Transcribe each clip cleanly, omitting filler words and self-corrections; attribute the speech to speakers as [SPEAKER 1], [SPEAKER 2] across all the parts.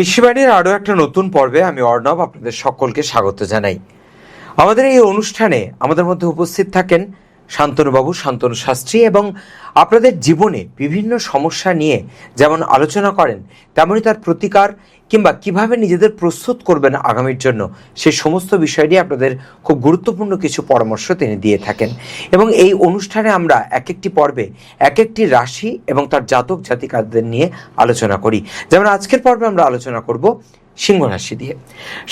[SPEAKER 1] ঋষিবাণীর আরো একটা নতুন পর্বে আমি অর্ণব আপনাদের সকলকে স্বাগত জানাই। আমাদের এই অনুষ্ঠানে আমাদের মধ্যে উপস্থিত থাকেন শান্তনুবাবু, শান্তনু শাস্ত্রী, এবং আপনাদের জীবনে বিভিন্ন সমস্যা নিয়ে যেমন আলোচনা করেন, তেমনই তার প্রতিকার কিংবা কিভাবে নিজেদের প্রস্তুত করবেন আগামীর জন্য, সেই সমস্ত বিষয় নিয়ে আপনাদের খুব গুরুত্বপূর্ণ কিছু পরামর্শ তিনি দিয়ে থাকেন। এবং এই অনুষ্ঠানে আমরা এক একটি পর্বে এক একটি রাশি এবং তার জাতক জাতিকাদের নিয়ে আলোচনা করি। যেমন আজকের পর্বে আমরা আলোচনা করব সিংহ রাশি দিয়ে।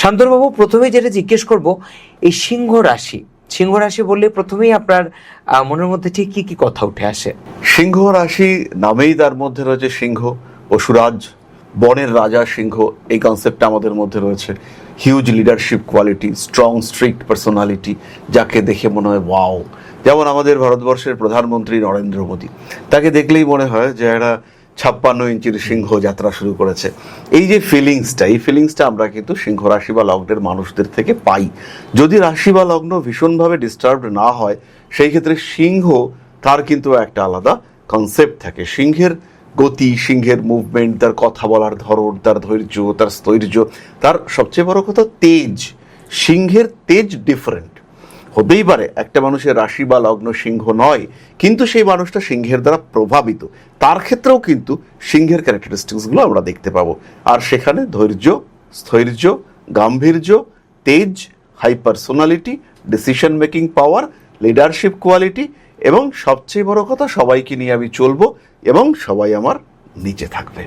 [SPEAKER 1] শান্তনুবাবু, প্রথমেই যেটা জিজ্ঞেস করব, এই সিংহ রাশি বললে প্রথমেই আপনার মনের মধ্যে ঠিক কি কি কথা উঠে আসে?
[SPEAKER 2] সিংহ রাশি নামেই তার মধ্যে রয়েছে সিংহ, পশুরাজ, বনের রাজা সিংহ। এই কনসেপ্টটা আমাদের মধ্যে রয়েছে। Huge leadership quality, strong strict personality, যাকে দেখে মনে হয় ওয়াও। যেমন আমাদের ভারতবর্ষের প্রধানমন্ত্রী নরেন্দ্র মোদী, তাকে দেখলেই মনে হয় যে একটা 56 ইঞ্চির সিংহ যাত্রা শুরু করেছে। এই যে ফিলিংসটা আমরা কিন্তু সিংহ রাশি বা লগ্নের মানুষদের থেকে পাই। যদি রাশি বা লগ্ন ভীষণভাবে ডিস্টার্বড না হয়, সেই ক্ষেত্রে সিংহ তার কিন্তু একটা আলাদা কনসেপ্ট থাকে। সিংহের গতি, সিংহের মুভমেন্ট, তার কথা বলার ধরন, তার ধৈর্য, তার স্থৈর্য, তার সবচেয়ে বড় কথা তেজ। সিংহের তেজ ডিফারেন্ট। হতেই পারে একটা মানুষের রাশি বা লগ্ন সিংহ নয়, কিন্তু সেই মানুষটা সিংহের দ্বারা প্রভাবিত। তার ক্ষেত্রেও কিন্তু সিংহের ক্যারেক্টারিস্টিক্সগুলো আমরা দেখতে পাবো। আর সেখানে ধৈর্য, স্থৈর্য, গাম্ভীর্য, তেজ, high personality, decision making power, leadership quality, এবং সবচেয়ে বড় কথা সবাইকে নিয়ে আমি চলবো এবং সবাই আমার নিচে থাকবে।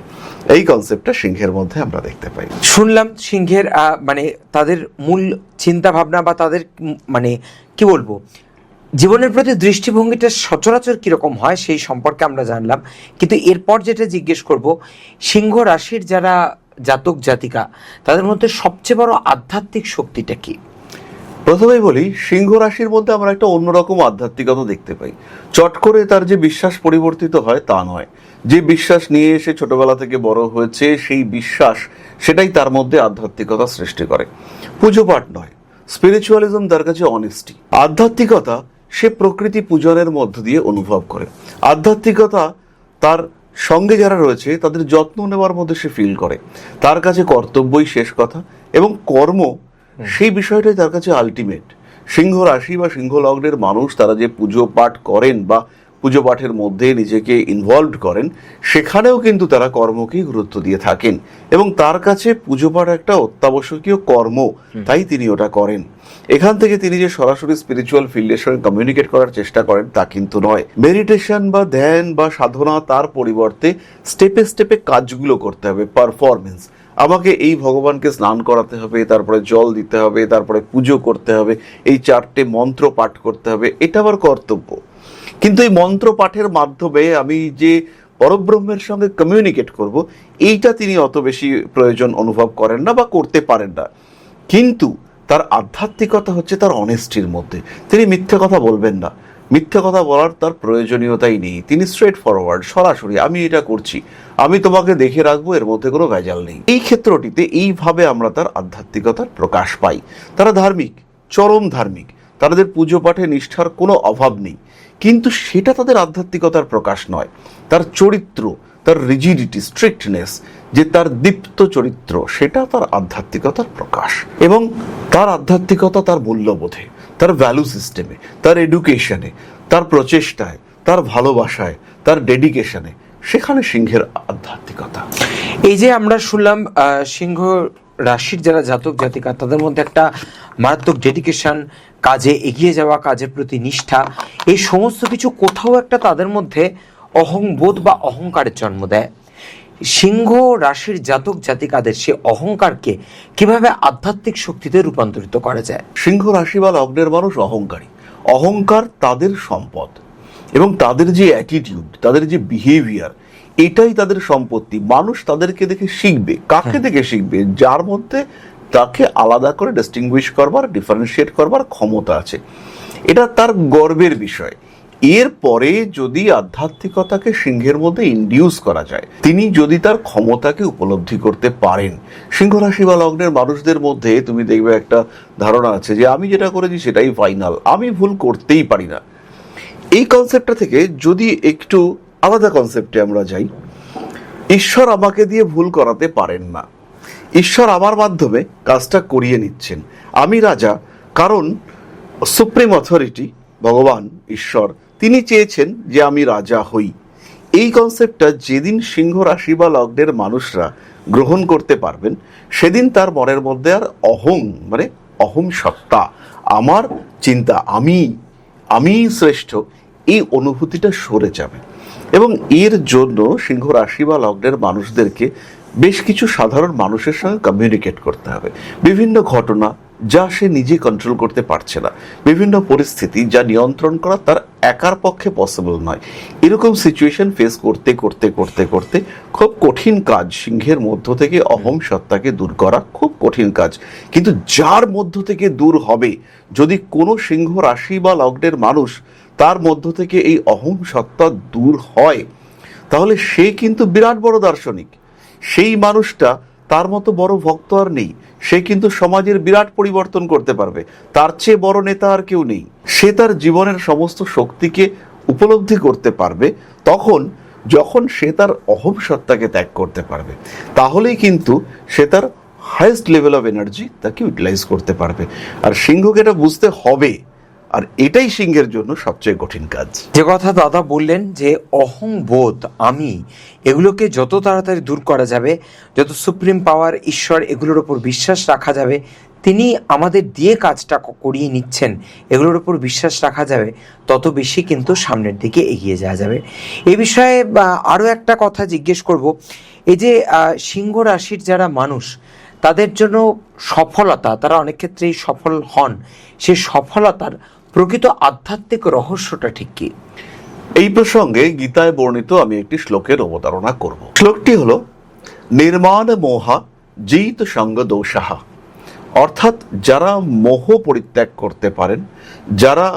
[SPEAKER 2] এই কনসেপ্টটা সিংহের মধ্যে আমরা দেখতে পাই।
[SPEAKER 1] শুনলাম সিংহের মানে তাদের মূল চিন্তা ভাবনা বা তাদের মানে কি বলবো, জীবনের প্রতি দৃষ্টিভঙ্গিটা সচরাচর কিরকম হয় সেই সম্পর্কে আমরা জানলাম। কিন্তু এরপর যেটা জিজ্ঞেস করব, সিংহ রাশির যারা জাতক জাতিকা, তাদের মধ্যে সবচেয়ে বড় আধ্যাত্মিক শক্তিটা কি?
[SPEAKER 2] প্রথমেই বলি, সিংহ রাশির মধ্যে আমরা একটা অন্যরকম আধ্যাত্মিকতা দেখতে পাই। চট করে তার যে বিশ্বাস পরিবর্তিত হয় তা নয়। যে বিশ্বাস নিয়ে এসে ছোটবেলা থেকে বড় হয়েছে, সেই বিশ্বাস সেটাই তার মধ্যে আধ্যাত্মিকতা সৃষ্টি করে। পুজো পাঠ নয়, স্পিরিচুয়ালিজম তার কাছে অনেস্টি। আধ্যাত্মিকতা সে প্রকৃতি পূজনের মধ্য দিয়ে অনুভব করে। আধ্যাত্মিকতা তার সঙ্গে যারা রয়েছে তাদের যত্ন নেওয়ার মধ্যে সে ফিল করে। তার কাছে কর্তব্যই শেষ কথা, এবং কর্ম সেই বিষয়টাই তার কাছে আলটিমেট। সিংহ রাশি বা সিংহ লগ্নের মানুষ তারা যে পুজো পাঠ করেন বা পুজো পাঠের মধ্যে নিজেকে ইনভলভড করেন, সেখানেও কিন্তু তারা কর্মকেই গুরুত্ব দিয়ে থাকেন, এবং তার কাছে পুজো পাঠ একটা অত্যাবশ্যকীয় কর্ম, তাই তিনি ওটা করেন। এখান থেকে তিনি যে সরাসরি স্পিরিচুয়াল ফিল্ডের সঙ্গে কমিউনিকেট করার চেষ্টা করেন তা কিন্তু নয়। মেডিটেশন বা ধ্যান বা সাধনা, তার পরিবর্তে স্টেপে স্টেপে কাজগুলো করতে হবে। পারফরমেন্স, আমাকে এই ভগবানকে স্নান করাতে হবে, তারপরে জল দিতে হবে, তারপরে পুজো করতে হবে, এই 4টে মন্ত্র পাঠ করতে হবে, এটা আমার কর্তব্য। কিন্তু এই মন্ত্র পাঠের মাধ্যমে আমি যে পরব্রহ্মের সঙ্গে কমিউনিকেট করব, এইটা তিনি অত বেশি প্রয়োজন অনুভব করেন না বা করতে পারেন না। কিন্তু তার আধ্যাত্মিকতা হচ্ছে তার অনেস্টির মধ্যে। তিনি মিথ্যা কথা বলবেন না, মিথ্যা কথা বলার তার প্রয়োজনীয়তাই নেই। তিনি স্ট্রেট ফরওয়ার্ড, সরাসরি আমি এটা করছি, আমি তোমাকে দেখে রাখবো, এর মধ্যে কোনো ভেজাল নেই। এই ক্ষেত্রটিতে এইভাবে আমরা তার আধ্যাত্মিকতার প্রকাশ পাই। তারা ধার্মিক, চরম ধার্মিক, তাদের পুজো পাঠে নিষ্ঠার কোনো অভাব নেই, কিন্তু সেটা তাদের আধ্যাত্মিকতার প্রকাশ নয়। তার চরিত্র, তার রিজিডিটি, স্ট্রিক্টনেস, যে তার দীপ্ত চরিত্র, সেটা তার আধ্যাত্মিকতার প্রকাশ। এবং তার আধ্যাত্মিকতা তার মূল্যবোধে, তার ভ্যালু সিস্টেমে, তার এডুকেশনে, তার প্রচেষ্টায়, তার ভালোবাসায়, তার ডেডিকেশনে, সেখানে সিংহের আধ্যাত্মিকতা।
[SPEAKER 1] এই যে আমরা শুনলাম সিংহ রাশির যারা জাতক জাতিকা, তাদের মধ্যে একটা মারাত্মক ডেডিকেশন, কাজে এগিয়ে যাওয়া, কাজের প্রতি নিষ্ঠা, এই সমস্ত কিছু কোথাও একটা তাদের মধ্যে অহংবোধ বা অহংকারের জন্ম দেয়। সিংহ রাশির জাতক জাতিকাদের সে অহংকারকে কিভাবে আধ্যাত্মিক শক্তিতে রূপান্তরিত করা যায়?
[SPEAKER 2] সিংহ রাশি বা লগ্নের মানুষ অহংকারী। অহংকার তাদের সম্পদ, এবং তাদের যে অ্যাটিটিউড, তাদের যে বিহেভিয়ার, এটাই তাদের সম্পত্তি। মানুষ তাদেরকে দেখে শিখবে। কাকে দেখে শিখবে? যার মধ্যে তাকে আলাদা করে ডিস্টিংগুইশ করবার, ডিফারেন্সিয়েট করবার ক্ষমতা আছে। এটা তার গর্বের বিষয়। এরপরে যদি আধ্যাত্মিকতাকে সিংহের মধ্যে ইনডিউস করা যায়, তিনি যদি তার ক্ষমতাকে উপলব্ধি করতে পারেন, সিংহ রাশি বা লগ্নের মানুষদের মধ্যে তুমি দেখবে একটা ধারণা আছে যে আমি যেটা করেছি সেটাই ফাইনাল, আমি ভুল করতেই পারি না। এই কনসেপ্টটা থেকে যদি একটু আলাদা কনসেপ্টে আমরা যাই, ঈশ্বর আমাকে দিয়ে ভুল করাতে পারেন না, ঈশ্বর আমার মাধ্যমে কাজটা করিয়ে নিচ্ছেন, আমি রাজা কারণ সুপ্রিম অথরিটি ভগবান ঈশ্বর তিনি চেয়েছেন যে আমি রাজা হই। এই কনসেপ্টটা যেদিন সিংহ রাশি বা লগ্নের মানুষরা গ্রহণ করতে পারবেন, সেদিন তার মনের মধ্যে আর অহং সত্তা, আমার চিন্তা, আমি শ্রেষ্ঠ, এই অনুভূতিটা সরে যাবে। এবং এর জন্য সিংহ রাশি বা লগ্নের মানুষদেরকে বেশ কিছু সাধারণ মানুষের সঙ্গে কমিউনিকেট করতে হবে। বিভিন্ন ঘটনা যা সে নিজে কন্ট্রোল করতে পারছে না, বিভিন্ন পরিস্থিতি যা নিয়ন্ত্রণ করা তার একার পক্ষে পসিবল নয়, এরকম সিচুয়েশন ফেস করতে করতে করতে করতে খুব কঠিন কাজ। সিংহের মধ্য থেকে অহং সত্তাকে দূর করা খুব কঠিন কাজ, কিন্তু যার মধ্য থেকে দূর হবে, যদি কোনো সিংহ রাশি বা লগ্নের মানুষ তার মধ্য থেকে এই অহং সত্তা দূর হয়, তাহলে সে কিন্তু বিরাট বড় দার্শনিক। সেই মানুষটা, তার মতো বড় ভক্ত আর নেই, সে কিন্তু সমাজের বিরাট পরিবর্তন করতে পারবে, তার চেয়ে বড় নেতা আর কেউ নেই। সে তার জীবনের সমস্ত শক্তিকে উপলব্ধি করতে পারবে তখন, যখন সে তার অহং সত্তাকে ত্যাগ করতে পারবে, তাহলেই কিন্তু সে তার হাইয়েস্ট লেভেল অফ এনার্জি তাকে ইউটিলাইজ করতে পারবে। আর সিংহকে এটা বুঝতে হবে, আর এটাই সিংহের জন্য সবচেয়ে কঠিন কাজ।
[SPEAKER 1] যে কথা দাদা বললেন যে অহংবোধ, আমি, এগুলোকে যত তাড়াতাড়ি দূর করা যাবে, যত সুপ্রিম পাওয়ার ঈশ্বর এগুলোর ওপর বিশ্বাস রাখা যাবে, তিনি আমাদের দিয়ে কাজটা করিয়ে নিচ্ছেন, এগুলোর ওপর বিশ্বাস রাখা যাবে, তত বেশি কিন্তু সামনের দিকে এগিয়ে যাওয়া যাবে। এই বিষয়ে আরও একটা কথা জিজ্ঞেস করব, এই যে সিংহ রাশির যারা মানুষ, তাদের জন্য সফলতা, তারা অনেক ক্ষেত্রেই সফল হন, সেই সফলতার প্রকৃত আধ্যাত্মিক রহস্যটা ঠিক কি?
[SPEAKER 2] এই প্রসঙ্গে গীতায় বর্ণিত আমি একটি শ্লোকের অবতারণা করব। শ্লোকটি হলো নির্মাণ মোহা জিত সঙ্গ দোষাহা, অর্থাৎ যারা মোহ পরিত্যাগ করতে পারেন, যারা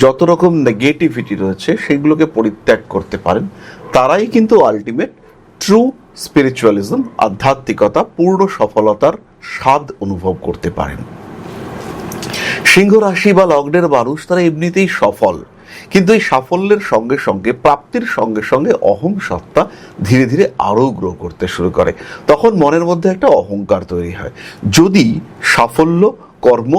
[SPEAKER 2] যত রকম নেগেটিভিটি রয়েছে সেগুলোকে পরিত্যাগ করতে পারেন, তারাই কিন্তু আলটিমেট ট্রু স্পিরিচুয়ালিজম, আধ্যাত্মিকতা, পূর্ণ সফলতার স্বাদ অনুভব করতে পারেন। সিংহ রাশি বা লগ্নের মানুষ তারা এমনিতেই সফল, কিন্তু এই সাফল্যের সঙ্গে সঙ্গে, প্রাপ্তির সঙ্গে সঙ্গে অহং সত্তা ধীরে ধীরে আরও গ্রো করতে শুরু করে। তখন মনের মধ্যে একটা অহংকার তৈরি হয়। যদি সাফল্য, কর্ম,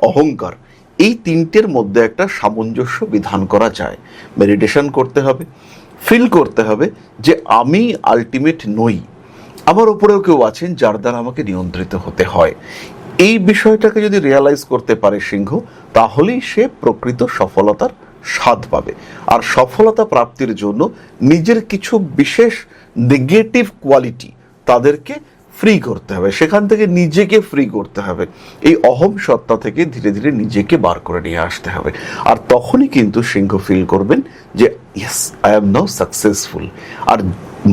[SPEAKER 2] অহংকার এই তিনটের মধ্যে একটা সামঞ্জস্য বিধান করা যায়, মেডিটেশন করতে হবে, ফিল করতে হবে যে আমি আলটিমেট নই, আমার উপরেও কেউ আছেন যার দ্বারা আমাকে নিয়ন্ত্রিত হতে হয়। এই বিষয়টাকে যদি রিয়ালাইজ করতে পারে সিংহ, তাহলেই সে প্রকৃত সফলতার স্বাদ পাবে। আর সফলতা প্রাপ্তির জন্য নিজের কিছু বিশেষ নেগেটিভ কোয়ালিটি তাদেরকে ফ্রি করতে হবে, সেখান থেকে নিজেকে ফ্রি করতে হবে, এই অহং সত্তা থেকে ধীরে ধীরে নিজেকে বার করে নিয়ে আসতে হবে। আর তখনই কিন্তু সিংহ ফিল করবেন যে yes, I am now successful. আর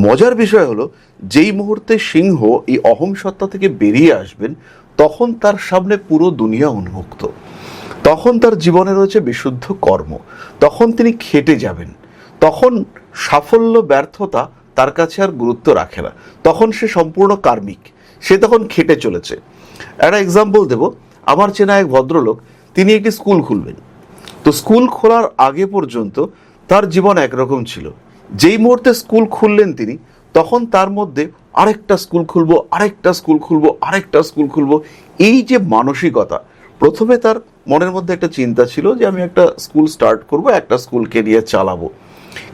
[SPEAKER 2] মজার বিষয় হলো, যেই মুহূর্তে সিংহ এই অহং সত্তা থেকে বেরিয়ে আসবেন, তখন তার সামনে পুরো দুনিয়া উন্মুক্ত, তখন তার জীবনে রয়েছে বিশুদ্ধ কর্ম, তখন তিনি খেটে যাবেন, তখন সাফল্য ব্যর্থতা তার কাছে আর গুরুত্ব রাখে না, তখন সে সম্পূর্ণ কার্মিক, সে তখন খেটে চলেছে। একটা এক্সাম্পল দেব, আমার চেনা এক ভদ্রলোক, তিনি একটি স্কুল খুলবেন। তো স্কুল খোলার আগে পর্যন্ত তার জীবন একরকম ছিল, যেই মুহূর্তে স্কুল খুললেন তিনি, তখন তার মধ্যে আরেকটা স্কুল খুলবো, আরেকটা স্কুল খুলবো, আরেকটা স্কুল খুলবো, এই যে মানসিকতা। প্রথমে তার মনের মধ্যে একটা চিন্তা ছিল যে আমি একটা স্কুল স্টার্ট করব, একটা স্কুলকে নিয়ে চালাবো।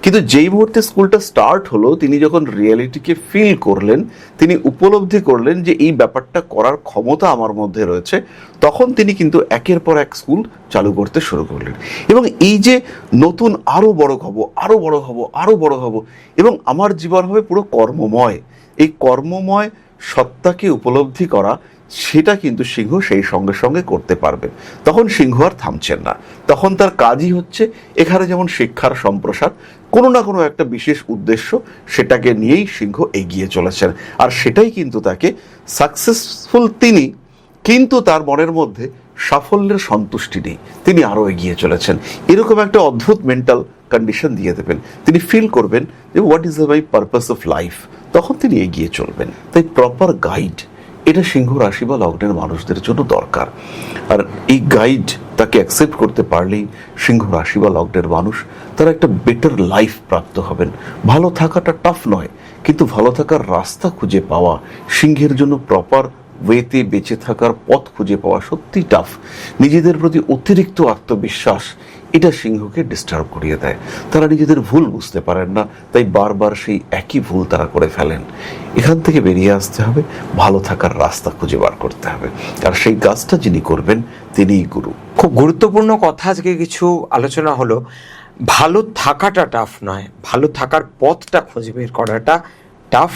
[SPEAKER 2] কিন্তু যেই মুহূর্তে স্কুলটা স্টার্ট হলো, তিনি যখন রিয়েলিটিকে ফিল করলেন, তিনি উপলব্ধি করলেন যে এই ব্যাপারটা করার ক্ষমতা আমার মধ্যে রয়েছে, তখন তিনি কিন্তু একের পর এক স্কুল চালু করতে শুরু করলেন। এবং এই যে নতুন আরও বড় হব, আরও বড় হব, আরও বড় হব, এবং আমার জীবন হবে পুরো কর্মময়, এই কর্মময় সত্তাকে উপলব্ধি করা, সেটা কিন্তু সিংহ সেই সঙ্গে সঙ্গে করতে পারবে। তখন সিংহ আর থামছেন না, তখন তার কাজই হচ্ছে এখানে যেমন শিক্ষার সম্প্রসার, কোনো না কোনো একটা বিশেষ উদ্দেশ্য, সেটাকে নিয়েই সিংহ এগিয়ে চলেছেন। আর সেটাই কিন্তু তাকে সাকসেসফুল তিনি, কিন্তু তার মনের মধ্যে সাফল্যের সন্তুষ্টি নেই, তিনি আরও এগিয়ে চলেছেন। এরকম একটা অদ্ভুত মেন্টাল কন্ডিশন দিয়ে দেবেন, তিনি ফিল করবেন যে what is my purpose of life, তখন তিনি এগিয়ে চলবেন। তাই প্রপার গাইড এটা সিংহ রাশি বা লগ্নের মানুষদের জন্য দরকার। আর এই গাইড তাকে অ্যাকসেপ্ট করতে পারলেই সিংহ রাশি বা লগ্নের মানুষ তারা একটা বেটার লাইফ প্রাপ্ত হবেন। ভালো থাকাটা টাফ নয়, কিন্তু ভালো থাকার রাস্তা খুঁজে পাওয়া, সিংহের জন্য প্রপার ওয়েতে বেঁচে থাকার পথ খুঁজে পাওয়া সত্যি টাফ। নিজেদের প্রতি অতিরিক্ত আত্মবিশ্বাস এটা সিংহকে ডিস্টার্ব করিয়ে দেয়। তারা নিজেদের ভুল বুঝতে পারেন না, তাই বারবার সেই একই ভুল তারা করে ফেলেন। এখান থেকে বেরিয়ে আসতে হবে, ভালো থাকার রাস্তা খুঁজে বার করতে হবে, আর সেই কাজটা যিনি করবেন তিনিই গুরু।
[SPEAKER 1] খুব গুরুত্বপূর্ণ কথা আজকে কিছু আলোচনা হলো। ভালো থাকাটা টাফ নয়, ভালো থাকার পথটা খুঁজে বের করাটা টাফ।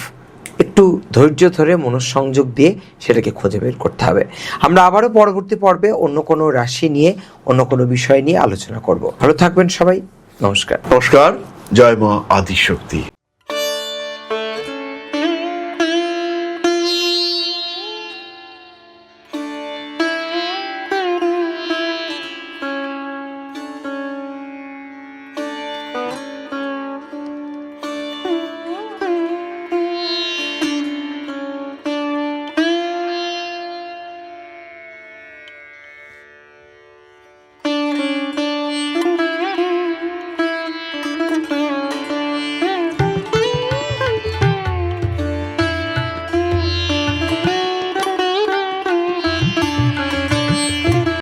[SPEAKER 1] একটু ধৈর্য ধরে মনঃসংযোগ দিয়ে সেটাকে খুঁজে বের করতে হবে। আমরা আবারও পরবর্তী পর্বে অন্য কোনো রাশি নিয়ে, অন্য কোনো বিষয় নিয়ে আলোচনা করব। ভালো থাকবেন সবাই, নমস্কার।
[SPEAKER 2] নমস্কার, জয় মা আদিশক্তি।